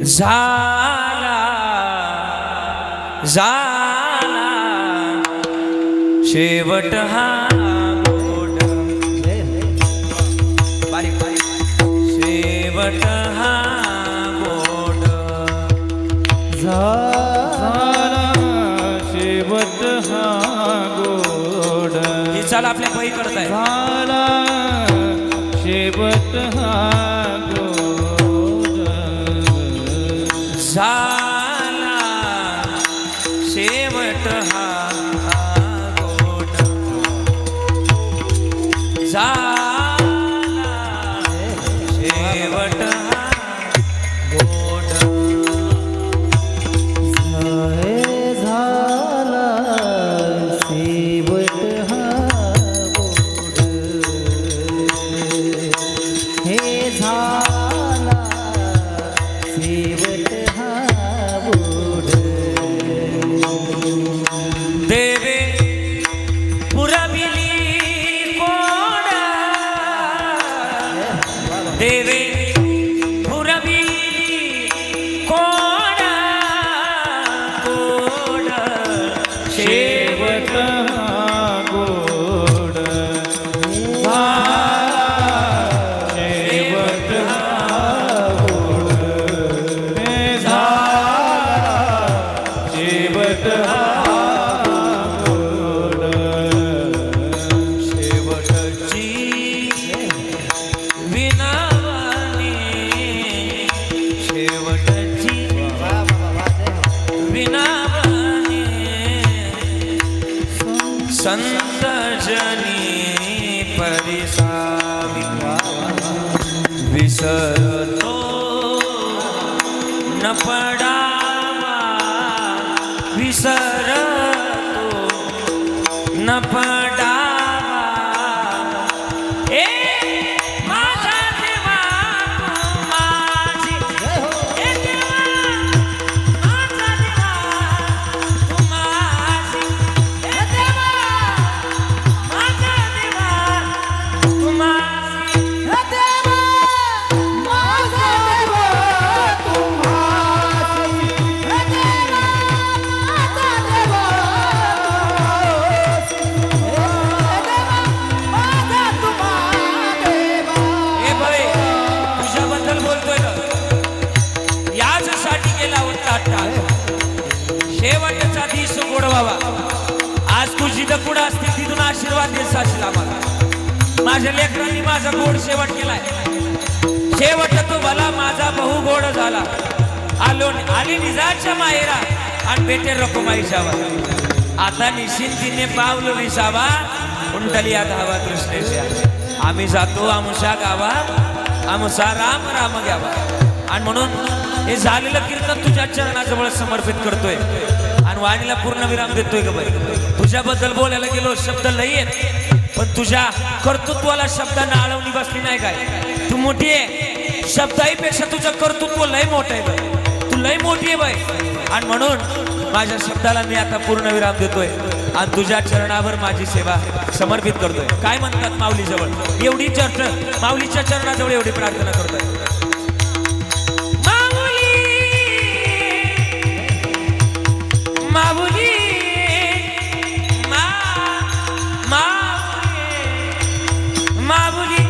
झाला झाला शेवट हा गोड बारीक बारीक शेवट हा गोड झाला शेवट हा गोड ही चाल आपल्या पायी करताय झाला शेवट हा गोड झाला शेवट हा गोड झाला शेवट हा गोड हे झाला शेवट हा गोड हे झाला शेवट हा गोड देवे पुरविली कोड देवे पुरविली कोड कोड शेवट हा गोड शेवट हा गोड हे झाला शेवट हा गोड शेवटची विनावाने शेवटची विनावाने संत जनी परिसावी विसरतो न पडावा विसरतो न पडावा ए माझा देवा तू माझी ए देवा माझा देवा तू माझी ए देवा माझा देवा तू माझी हे देवा माझा देवा तू माझी हे देवा माझा देवा तू माझी हे देवा माझा तू ए बाई तुझ्याबद्दल बोलतोय ना याचसाठी गेला होता शेवटचा दिवस गोड व्हावा आज तू जिथं पुढं असते तिथून आशीर्वाद देत असेल आम्हाला माझ्या लेकरांनी माझा गोड शेवट केलाय शेवट तो भला माझा बहु गोड झाला आलो आली निजाच्या माहेरा आणि बेटे रकुमाईशावा आता निश्चिंतीने पावलं विसावा कुंडलिया धावा कृष्णेशा आम्ही जातो आमुषा गावा आमुषा राम राम घ्यावा आणि म्हणून हे झालेलं कीर्तन तुझ्या चरणाजवळ समर्पित करतोय आणि वाणीला पूर्ण विराम देतोय ग बाई तुझ्याबद्दल बोलायला गेलो शब्द लई आहेत पण तुझ्या कर्तृत्वाला शब्दांना आळवणी बसली नाही काय तू मोठी आहे शब्दाईपेक्षा तुझं कर्तृत्व लय मोठं आहे बाई तू लय मोठी आहे बाई आणि म्हणून माझ्या शब्दाला मी आता पूर्ण विराम देतोय आणि तुझ्या चरणावर माझी सेवा समर्पित करतोय काय म्हणतात माऊलीजवळ एवढी चर्चा माऊलीच्या चरणाजवळ एवढी प्रार्थना करतोय माऊली माऊली माबुली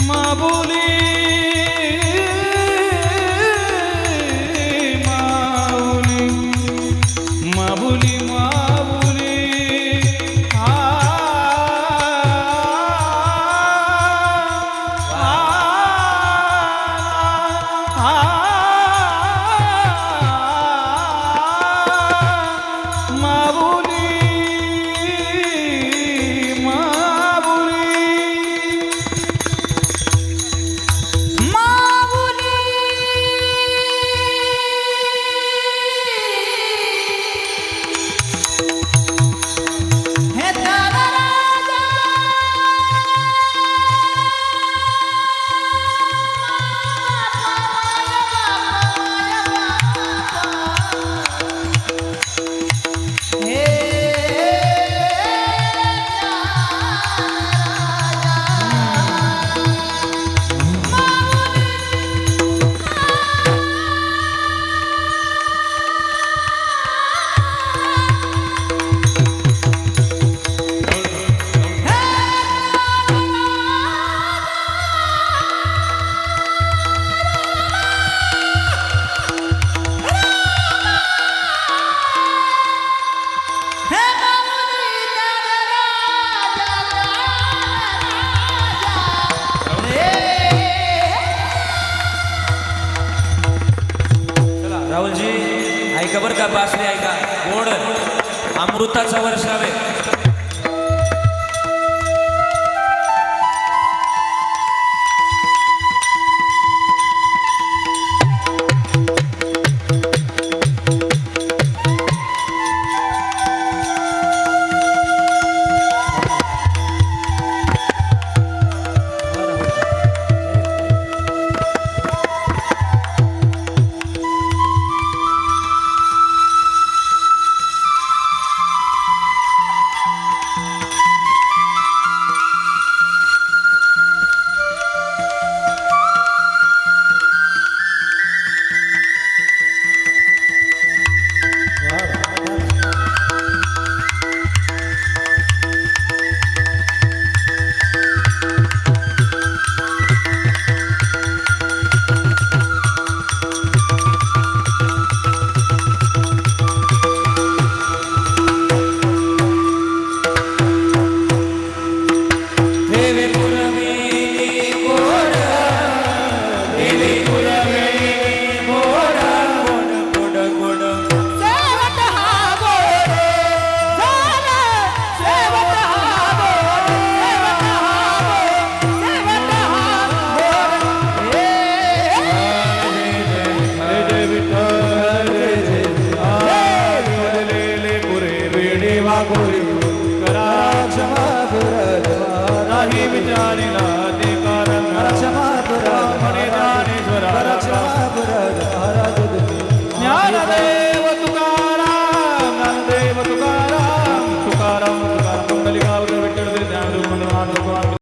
माऊली माबुली माबुली का बासरी ऐका गोड अमृताचा वर्षाव आहे. शेवट हा गोड झाला शेवट हा गोड शेवट हा गोड जय विठ्ठल जय पुरे वेडी वाघोरी करा क्षमा नाही विचारिला